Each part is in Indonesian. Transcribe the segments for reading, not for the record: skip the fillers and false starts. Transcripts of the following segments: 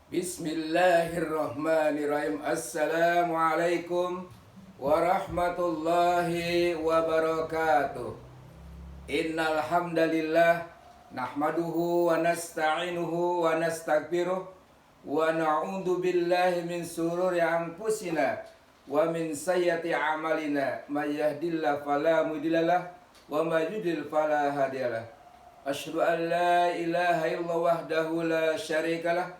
Bismillahirrahmanirrahim. Assalamualaikum warahmatullahi wabarakatuh. Innal hamdalillah nahmaduhu wa nasta'inuhu wa nastaghfiruh wa na'udzu billahi min sururi anfusina wa min sayyiati a'malina. May yahdihillahu fala mudhillalah wa may yudlil fala hadiyalah. Asyhadu an la ilaha illallah wahdahu la syarikalah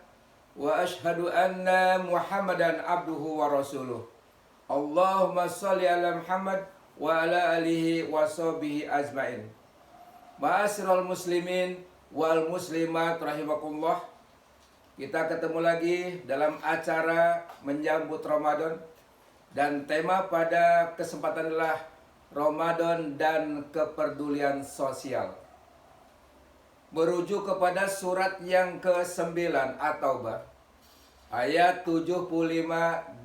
wa ashhadu anna Muhammadan abduhu wa rasuluh. Allahumma shalli ala Muhammad wa ala alihi wa sahbihi ajmain. Ma'asyiral muslimin wal muslimat rahimakumullah. Kita ketemu lagi dalam acara menyambut Ramadan, dan tema pada kesempatan adalah Ramadan dan kepedulian sosial. Merujuk kepada surat yang ke-9 At-Taubah ayat 75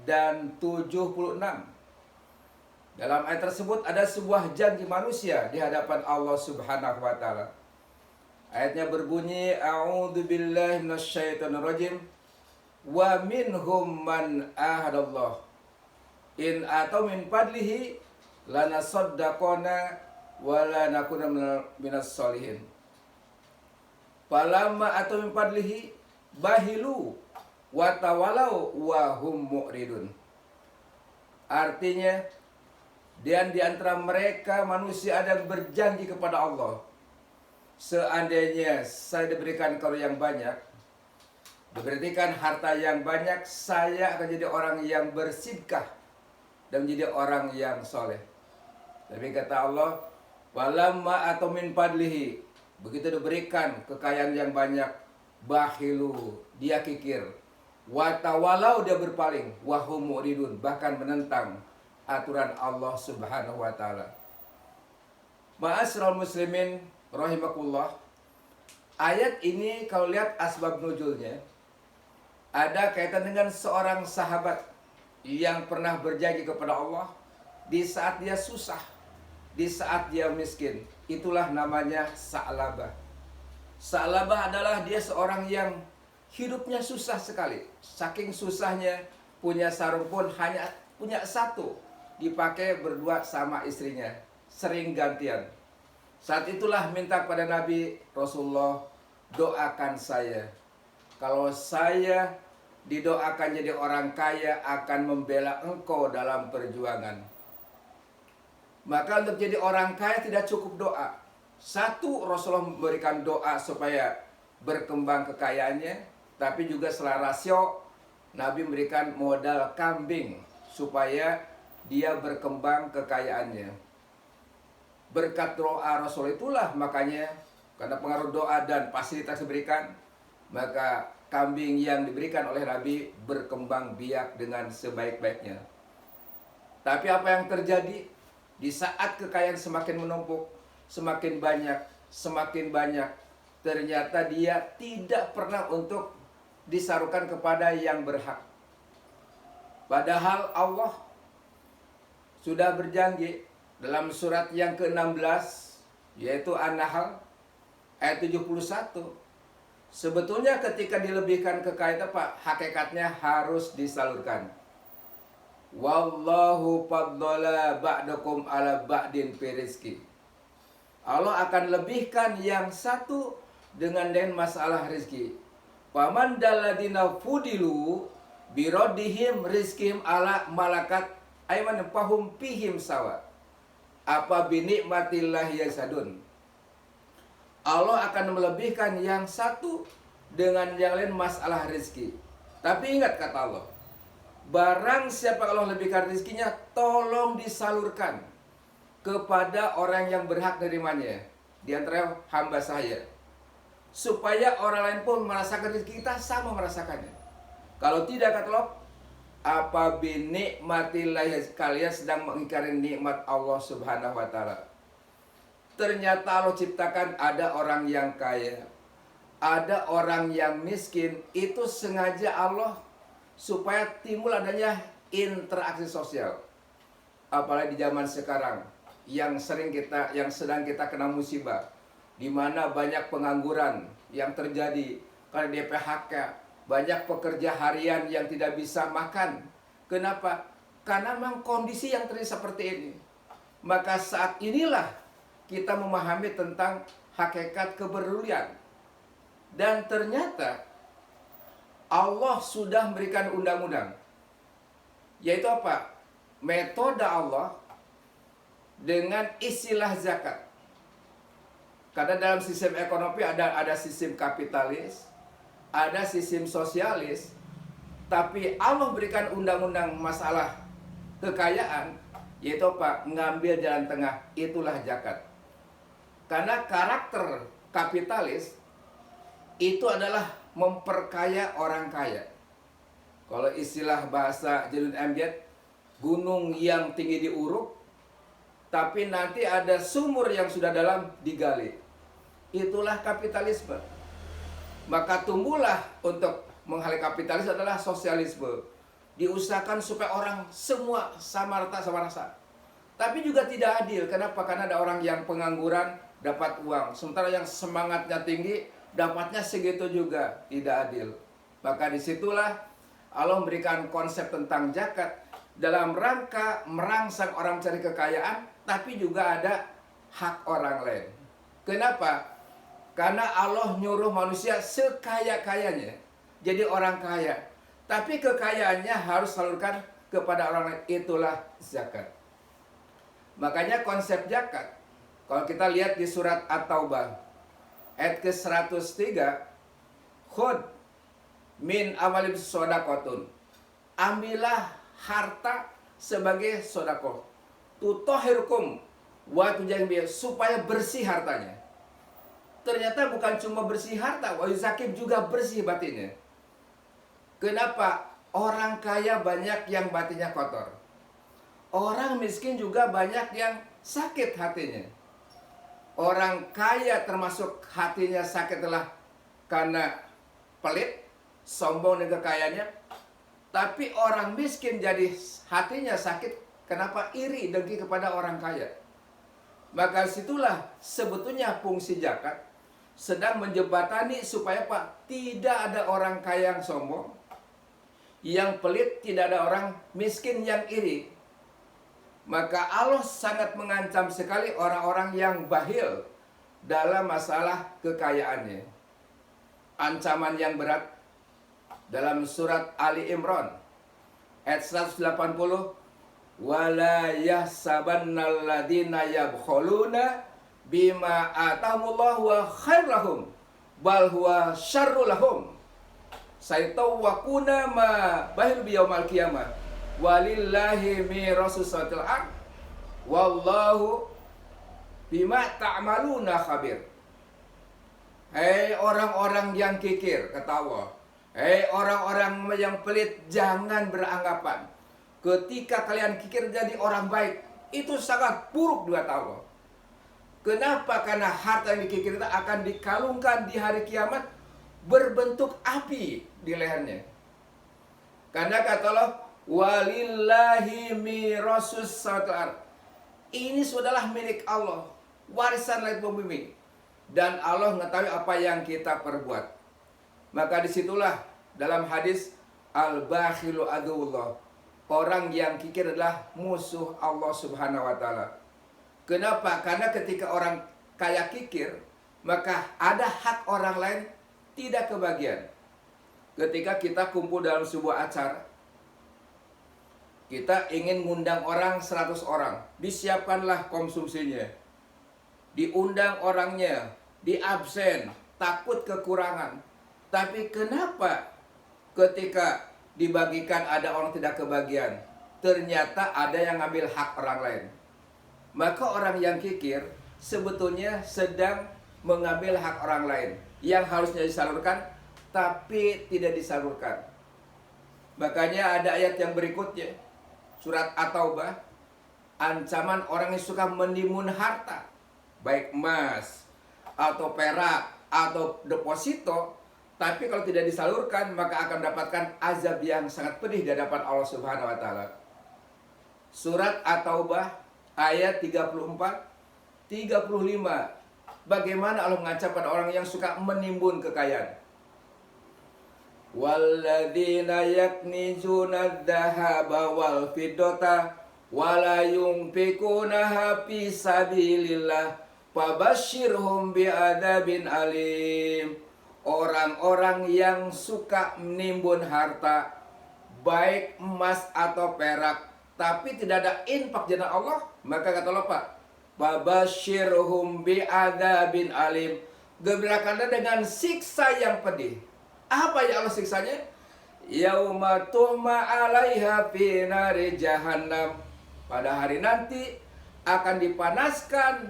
dan 76. Dalam ayat tersebut ada sebuah janji manusia di hadapan Allah Subhanahu wa taala. Ayatnya berbunyi, A'udzu billahi minasyaitonir rajim. Wa minhum man ahadallah in atau min fadlihi lanasaddaqona wa lanakuna minas sholihin. Falamma atau min fadlihi bahilu wa tawalau wa hum mu'ridun. Artinya, dan di antara mereka manusia ada yang berjanji kepada Allah, seandainya saya diberikan karunia yang banyak, diberikan harta yang banyak, saya akan jadi orang yang bersedekah dan menjadi orang yang soleh. Tapi kata Allah, walamma atau min fadlihi, begitu diberikan kekayaan yang banyak, bahilu, dia kikir, watawalau, dia berpaling, wahum mu'ridun, bahkan menentang aturan Allah Subhanahu wa taala. Ma'asyiral muslimin rahimakumullah. Ayat ini kalau lihat asbab nuzulnya, ada kaitan dengan seorang sahabat yang pernah berjanji kepada Allah di saat dia susah, di saat dia miskin. Itulah namanya Sa'labah. Sa'labah adalah dia seorang yang hidupnya susah sekali. Saking susahnya, punya sarung pun hanya punya satu, dipakai berdua sama istrinya, sering gantian. Saat itulah minta pada Nabi, Rasulullah, doakan saya. Kalau saya didoakan jadi orang kaya, akan membela engkau dalam perjuangan. Maka untuk jadi orang kaya tidak cukup doa. Satu, Rasulullah memberikan doa supaya berkembang kekayaannya, tapi juga setelah rasio, Nabi memberikan modal kambing supaya dia berkembang kekayaannya. Berkat doa Rasul itulah makanya, karena pengaruh doa dan fasilitas diberikan, maka kambing yang diberikan oleh Nabi berkembang biak dengan sebaik-baiknya. Tapi apa yang terjadi? Di saat kekayaan semakin menumpuk, semakin banyak, ternyata dia tidak pernah untuk disarukan kepada yang berhak. Padahal Allah sudah berjanji dalam surat yang ke-16, yaitu An-Nahl ayat 71. Sebetulnya ketika dilebihkan kekayaan, Pak, hakikatnya harus disalurkan. Wallahu faddala ba'dakum ala ba'din fi rizki. Allah akan lebihkan yang satu dengan masalah rizki. Paman daladina fudilu birodihim rizkim ala malakat aiman pahum pihim sawa. Apa binikmatillah yasadun. Allah akan melebihkan yang satu dengan yang lain masalah rizki. Tapi ingat kata Allah, barang siapa Allah lebihkan rizkinya, tolong disalurkan kepada orang yang berhak nerimanya, di antara hamba saya, supaya orang lain pun merasakan rezeki kita sama merasakannya. Kalau tidak, kata Allah, apa binikmatillah, kalian sedang mengingkari nikmat Allah Subhanahu wa taala. Ternyata Allah ciptakan ada orang yang kaya, ada orang yang miskin. Itu sengaja Allah supaya timbul adanya interaksi sosial. Apalagi di zaman sekarang yang sedang kita kena musibah, di mana banyak pengangguran yang terjadi karena dia PHK, banyak pekerja harian yang tidak bisa makan. Kenapa? Karena memang kondisi yang terjadi seperti ini. Maka saat inilah kita memahami tentang hakikat kepedulian. Dan ternyata Allah sudah memberikan undang-undang. Yaitu apa? Metode Allah dengan istilah zakat. Karena dalam sistem ekonomi ada sistem kapitalis, ada sistem sosialis, tapi Allah berikan undang-undang masalah kekayaan, yaitu apa? Mengambil jalan tengah, itulah zakat. Karena karakter kapitalis itu adalah memperkaya orang kaya. Kalau istilah bahasa Jalil Amjad, gunung yang tinggi diuruk, tapi nanti ada sumur yang sudah dalam digali. Itulah kapitalisme. Maka tumbuhlah untuk menghalai kapitalis adalah sosialisme. Diusahakan supaya orang semua sama rata sama rasa. Tapi juga tidak adil. Kenapa? Karena ada orang yang pengangguran dapat uang, sementara yang semangatnya tinggi dapatnya segitu juga. Tidak adil. Maka disitulah Allah memberikan konsep tentang zakat dalam rangka merangsang orang mencari kekayaan, tapi juga ada hak orang lain. Kenapa? Karena Allah nyuruh manusia sekaya-kayanya jadi orang kaya, tapi kekayaannya harus salurkan kepada orang lain. Itulah zakat. Makanya konsep zakat, kalau kita lihat di surat At-Taubah ayat ke-103, khud min amalim sodakotun, ambillah harta sebagai sodakoh, tutohirkum wa tujahim, supaya bersih hartanya. Ternyata bukan cuma bersih harta, wa yuzakim, juga bersih batinnya. Kenapa? Orang kaya banyak yang batinnya kotor. Orang miskin juga banyak yang sakit hatinya. Orang kaya termasuk hatinya sakit adalah karena pelit, sombong dengan kekayaannya. Tapi orang miskin jadi hatinya sakit, kenapa? Iri, dengki kepada orang kaya. Maka situlah sebetulnya fungsi zakat, sedang menjembatani supaya Pak, tidak ada orang kaya yang sombong, yang pelit, tidak ada orang miskin yang iri. Maka Allah sangat mengancam sekali orang-orang yang bakhil dalam masalah kekayaannya. Ancaman yang berat dalam surat Ali Imran ayat 180, wala yahsabannal ladzina yabkhuluna bima atahumullahu wa khairlahum bal huwa syarrul lahum saytawakuna ma bahil biyaumal qiyamah walillahi mirasus samawati wal ard wallahu bima ta'maluna khabir. Hei orang-orang yang kikir, kata Allah, hei orang-orang yang pelit, jangan beranggapan ketika kalian kikir jadi orang baik, itu sangat buruk, kata Allah. Kenapa? Karena harta yang dikikir itu akan dikalungkan di hari kiamat berbentuk api di lehernya. Karena kata Allah, walillahi mirasus samawati wal ard, ini sudahlah milik Allah, warisan langit bumi, dan Allah mengetahui apa yang kita perbuat. Maka disitulah dalam hadis al-bakhilu aduwullah, orang yang kikir adalah musuh Allah Subhanahu wa taala. Kenapa? Karena ketika orang kaya kikir, maka ada hak orang lain tidak kebagian. Ketika kita kumpul dalam sebuah acara, kita ingin ngundang orang 100 orang, disiapkanlah konsumsinya, diundang orangnya, diabsen, takut kekurangan. Tapi kenapa ketika dibagikan ada orang tidak kebagian? Ternyata ada yang ngambil hak orang lain. Maka orang yang kikir sebetulnya sedang mengambil hak orang lain yang harusnya disalurkan, tapi tidak disalurkan. Makanya ada ayat yang berikutnya, surat At-Taubah, ancaman orang yang suka menimbun harta, baik emas atau perak atau deposito, tapi kalau tidak disalurkan maka akan mendapatkan azab yang sangat pedih di hadapan Allah Subhanahu wa taala. Surat At-Taubah ayat 34, 35. Bagaimana Allah mengancam pada orang yang suka menimbun kekayaan? Walladzina yaknizuna adh-dhahaba wal fiddata wala yunfikunaha fi sabilillah fabashshirhum bi'adzabin alim. Orang-orang yang suka menimbun harta, baik emas atau perak, tapi tidak ada infak jalan Allah, maka kata Allah Pak, fabashshirhum bi'adzabin alim. Gembirakanlah dengan siksa yang pedih. Apa ya Allah siksanya? Yauma tuhma 'alaiha fi nari jahannam. Pada hari nanti akan dipanaskan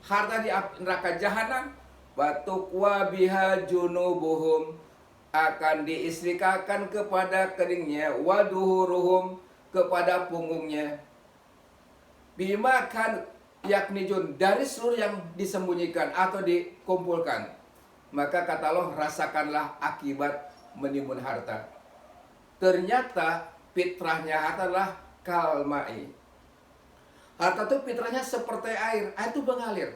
harta di neraka jahanam. Batukwa biha junubuhum, akan diistrikakan kepada keningnya, waduhuruhum, kepada punggungnya. Bima kan yaknijun, dari seluruh yang disembunyikan atau dikumpulkan. Maka kata Allah, rasakanlah akibat menimbun harta. Ternyata fitrahnya harta adalah kalmai. Harta itu fitrahnya seperti air itu mengalir.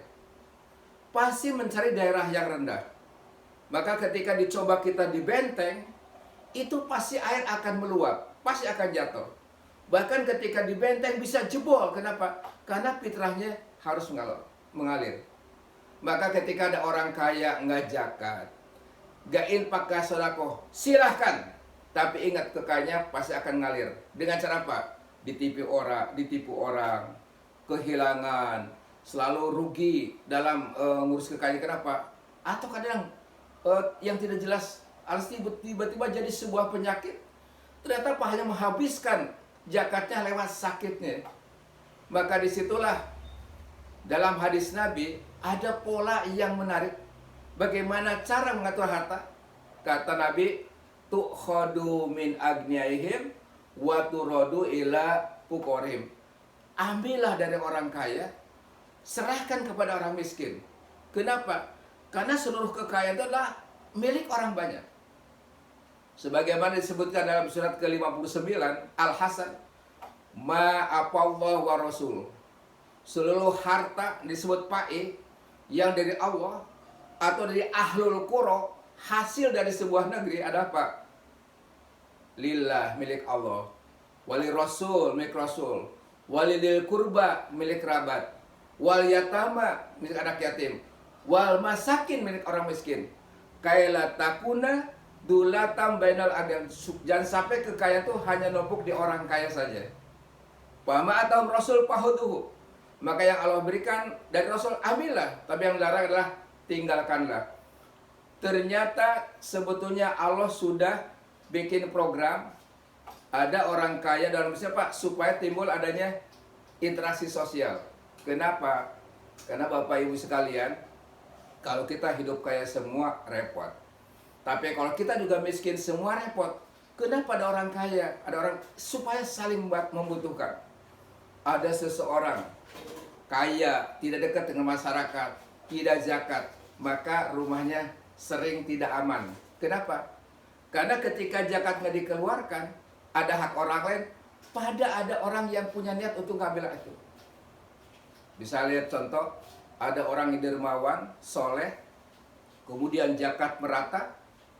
Pasti mencari daerah yang rendah. Maka ketika dicoba kita di benteng, itu pasti air akan meluap, pasti akan jatuh. Bahkan ketika di benteng bisa jebol. Kenapa? Karena fitrahnya harus mengalir. Maka ketika ada orang kaya nggak zakat, nggak infak ke sedekah, silahkan. Tapi ingat, kekayaannya pasti akan ngalir. Dengan cara apa? Ditipu orang, kehilangan, selalu rugi dalam ngurus kekayaan. Kenapa? Atau kadang yang tidak jelas, harus tiba-tiba jadi sebuah penyakit. Ternyata hanya menghabiskan zakatnya lewat sakitnya. Maka disitulah dalam hadis Nabi ada pola yang menarik. Bagaimana cara mengatur harta? Kata Nabi, tu'khadu min agniyaihim wa turadu ila fuqarihim. Ambillah dari orang kaya, serahkan kepada orang miskin. Kenapa? Karena seluruh kekayaan itu adalah milik orang banyak. Sebagaimana disebutkan dalam surat ke-59 Al-Hasan, ma'afallahu wa rasul. Seluruh harta disebut pa'i yang dari Allah atau dari ahlul qura, hasil dari sebuah negeri ada apa? Lillah, milik Allah. Wali rasul, milik rasul. Walidil kurba, milik kerabat. Wal yatama, milik anak yatim. Wal masakin, milik orang miskin. Kaila takuna dulatam bainal adan. Jangan sampai kekayaan itu hanya numpuk di orang kaya saja. Pama atau rasul pahuduhu. Maka yang Allah berikan dari Rasul ambillah, tapi yang dilarang adalah tinggalkanlah. Ternyata sebetulnya Allah sudah bikin program. Ada orang kaya dalam siapa? Supaya timbul adanya interaksi sosial. Kenapa? Karena Bapak Ibu sekalian, kalau kita hidup kaya semua repot. Tapi kalau kita juga miskin semua repot. Kenapa ada orang kaya? Ada orang supaya saling membutuhkan. Ada seseorang kaya, tidak dekat dengan masyarakat, tidak zakat, maka rumahnya sering tidak aman. Kenapa? Karena ketika zakat nggak dikeluarkan, ada hak orang lain, ada orang yang punya niat untuk ngambil itu. Bisa lihat contoh, ada orang yang dermawan, soleh, kemudian zakat merata,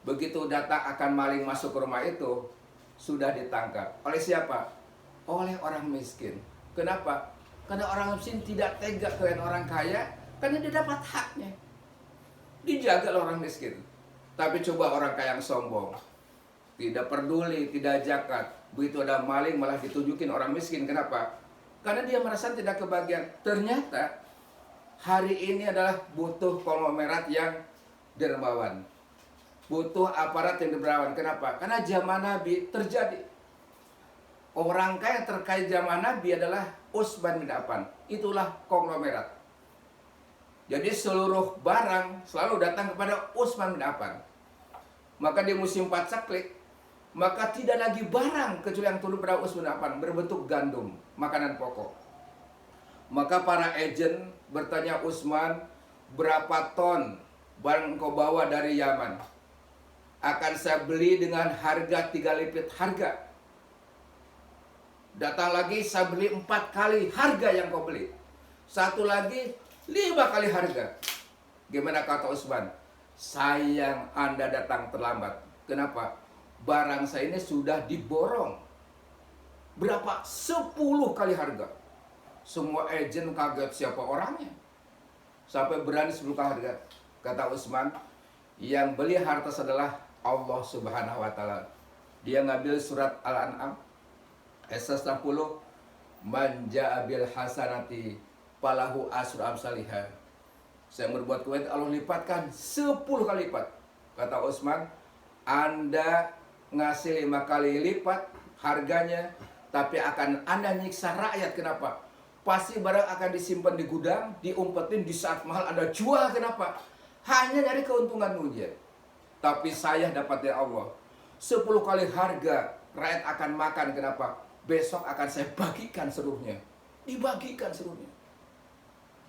begitu datang akan maling masuk ke rumah itu, sudah ditangkap. Oleh siapa? Oleh orang miskin. Kenapa? Karena orang miskin tidak tega dengan orang kaya, karena dia dapat haknya. Dijaga oleh orang miskin. Tapi coba orang kaya yang sombong, tidak peduli, tidak zakat. Begitu ada maling malah ditunjukin orang miskin. Kenapa? Karena dia merasa tidak kebahagiaan. Ternyata hari ini adalah butuh konglomerat yang dermawan. Butuh aparat yang dermawan. Kenapa? Karena zaman Nabi terjadi. Orang kaya yang terkait zaman Nabi adalah Utsman bin Affan. Itulah konglomerat. Jadi seluruh barang selalu datang kepada Utsman bin Affan. Maka di musim pacaklik, maka tidak lagi barang kecuali yang turun pada Utsman bin Affan berbentuk gandum, makanan pokok. Maka para agen bertanya Utsman, berapa ton barang engkau bawa dari Yaman? Akan saya beli dengan harga 3 lipat harga. Datang lagi, saya beli 4 kali harga yang kau beli. Satu lagi 5 kali harga. Gimana kata Utsman? Sayang Anda datang terlambat. Kenapa? barang saya ini sudah diborong. Berapa? 10 kali harga. Semua agen kaget siapa orangnya. Sampai berani 10 kali harga. Kata Utsman, yang beli harta adalah Allah Subhanahu wa taala. Dia ngambil surat Al-An'am ayat 60, man ja'a bil hasanati falahu asyru amsalihha. Saya berbuat kebaikan, Allah lipatkan 10 kali lipat. Kata Utsman, Anda ngasih 5 kali lipat harganya, tapi akan Anda nyiksa rakyat. Kenapa? Pasti barang akan disimpan di gudang, diumpetin, di saat mahal Anda jual. Kenapa? Hanya dari keuntungan saja. Tapi saya dapat dari Allah 10 kali harga, rakyat akan makan. Kenapa? Besok akan saya bagikan seluruhnya. Dibagikan seluruhnya.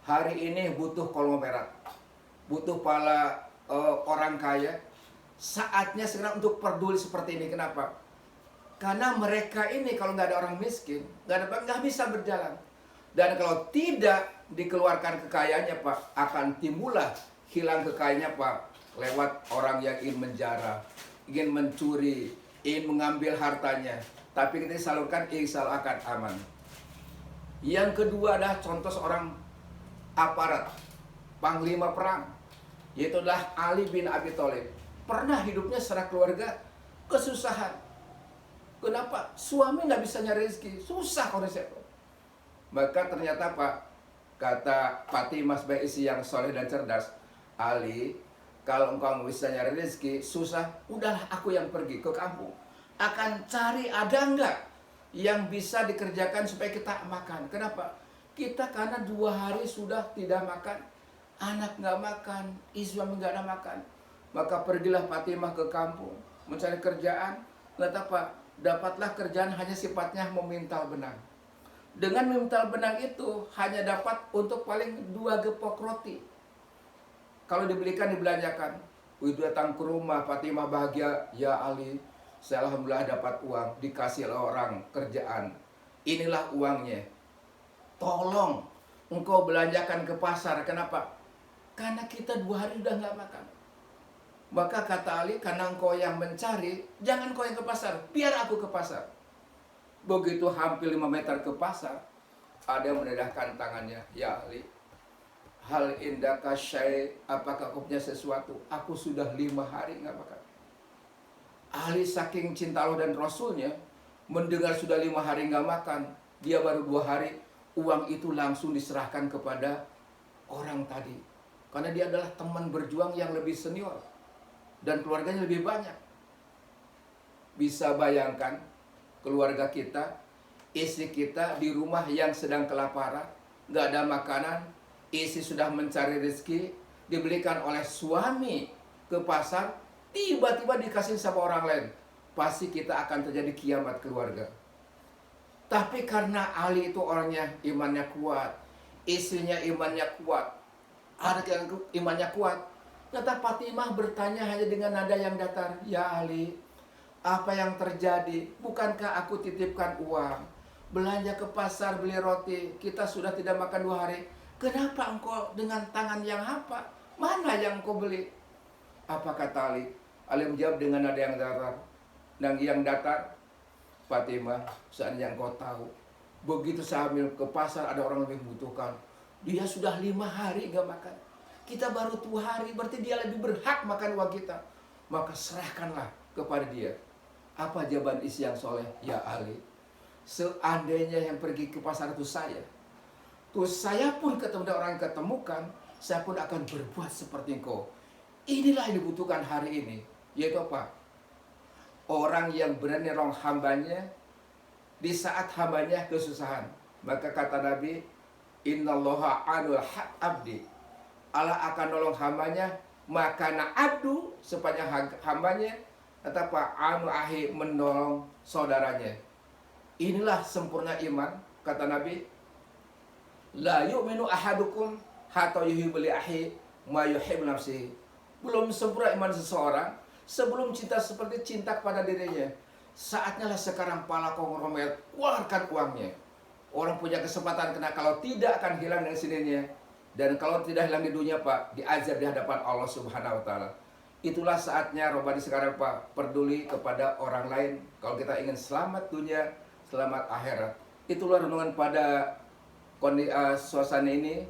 Hari ini butuh konglomerat, butuh para orang kaya. Saatnya sekarang untuk peduli seperti ini. Kenapa? Karena mereka ini kalau nggak ada orang miskin, nggak bisa berjalan. Dan kalau tidak dikeluarkan kekayaannya, Pak, akan timbullah hilang kekayaannya, Pak, lewat orang yang ingin menjara, ingin mencuri, ingin mengambil hartanya. Tapi kita salurkan, insya Allah akan aman. Yang kedua adalah contoh seorang aparat, panglima perang, yaitu adalah Ali bin Abi Thalib. Pernah hidupnya secara keluarga kesusahan. Kenapa? Suami nggak bisa nyari rezeki, susah kondisinya. Maka ternyata, Pak, kata Fatimah sebagai istri yang soleh dan cerdas, Ali, kalau engkau bisa nyari rezeki susah, udahlah aku yang pergi ke kampung, akan cari ada enggak yang bisa dikerjakan supaya kita makan. Kenapa? Kita karena 2 hari sudah tidak makan, anak nggak makan, istri nggak ada makan. Maka pergilah Fatimah ke kampung mencari kerjaan. Lihat apa? Dapatlah kerjaan hanya sifatnya memintal benang. Dengan memintal benang itu hanya dapat untuk paling 2 gepok roti. Kalau dibelikan, dibelanjakan. Itu datang ke rumah, Fatimah bahagia. Ya Ali, saya alhamdulillah dapat uang, dikasih orang kerjaan. Inilah uangnya. Tolong engkau belanjakan ke pasar. Kenapa? Karena kita 2 hari udah nggak makan. Maka kata Ali, karena engkau yang mencari, jangan kau yang ke pasar, biar aku ke pasar. Begitu hampir 5 meter ke pasar, ada yang menedahkan tangannya. Ya Ali, hal indaka syai, apakah kau punya sesuatu? Aku sudah 5 hari nggak makan. Ali saking cinta Allah dan Rasulnya, mendengar sudah 5 hari nggak makan, dia baru 2 hari, uang itu langsung diserahkan kepada orang tadi. Karena dia adalah teman berjuang yang lebih senior, dan keluarganya lebih banyak. Bisa bayangkan, keluarga kita, istri kita di rumah yang sedang kelaparan, nggak ada makanan, istri sudah mencari rezeki, dibelikan oleh suami ke pasar, tiba-tiba dikasih sama orang lain. Pasti kita akan terjadi kiamat keluarga. Tapi karena Ali itu orangnya imannya kuat, istrinya imannya kuat, anak yang imannya kuat, kata Fatimah bertanya hanya dengan nada yang datar, ya Ali, apa yang terjadi? Bukankah aku titipkan uang, belanja ke pasar, beli roti, kita sudah tidak makan 2 hari. Kenapa engkau dengan tangan yang hampa? Mana yang engkau beli? Apa kata Ali? Ali menjawab dengan nada yang datar. Dan yang datar, Fatimah, seandainya engkau tahu, begitu saya ambil ke pasar ada orang lebih membutuhkan, dia sudah 5 hari nggak makan, kita baru 2 hari, berarti dia lebih berhak makan uang kita. Maka serahkanlah kepada dia. Apa jawaban istri yang soleh? Ya Ali, seandainya yang pergi ke pasar itu saya, terus saya pun ketemu dengan orang yang ketemukan, saya pun akan berbuat seperti engkau. Inilah yang dibutuhkan hari ini. Yaitu apa? Orang yang berani nolong hambanya di saat hambanya kesusahan. Maka kata Nabi, Innallaha anul abdi, Allah akan nolong hambanya, maka abdu sepanjang hambanya, atau apa? Anu ahi menolong saudaranya. Inilah sempurna iman, kata Nabi. La yu'minu ahadukum hatta yuhibbu li ahi ma yuhibbu nafsihi. Belum sempurna iman seseorang sebelum cinta seperti cinta kepada dirinya. Saatnya lah sekarang pala konglomerat keluarkan uangnya. Orang punya kesempatan, karena kalau tidak akan hilang dari sininya. Dan kalau tidak hilang di dunia, Pak, diazab di hadapan Allah Subhanahu wa taala. Itulah saatnya Robbani sekarang Pak peduli kepada orang lain. Kalau kita ingin selamat dunia, selamat akhirat. Itulah renungan pada suasana ini.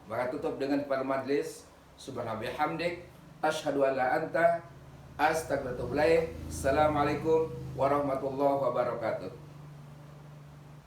Maka tutup dengan pada majlis. Subhanallah bihamdik. Asyhadu an la anta. Astagfirullahaladzim. Assalamualaikum warahmatullahi wabarakatuh.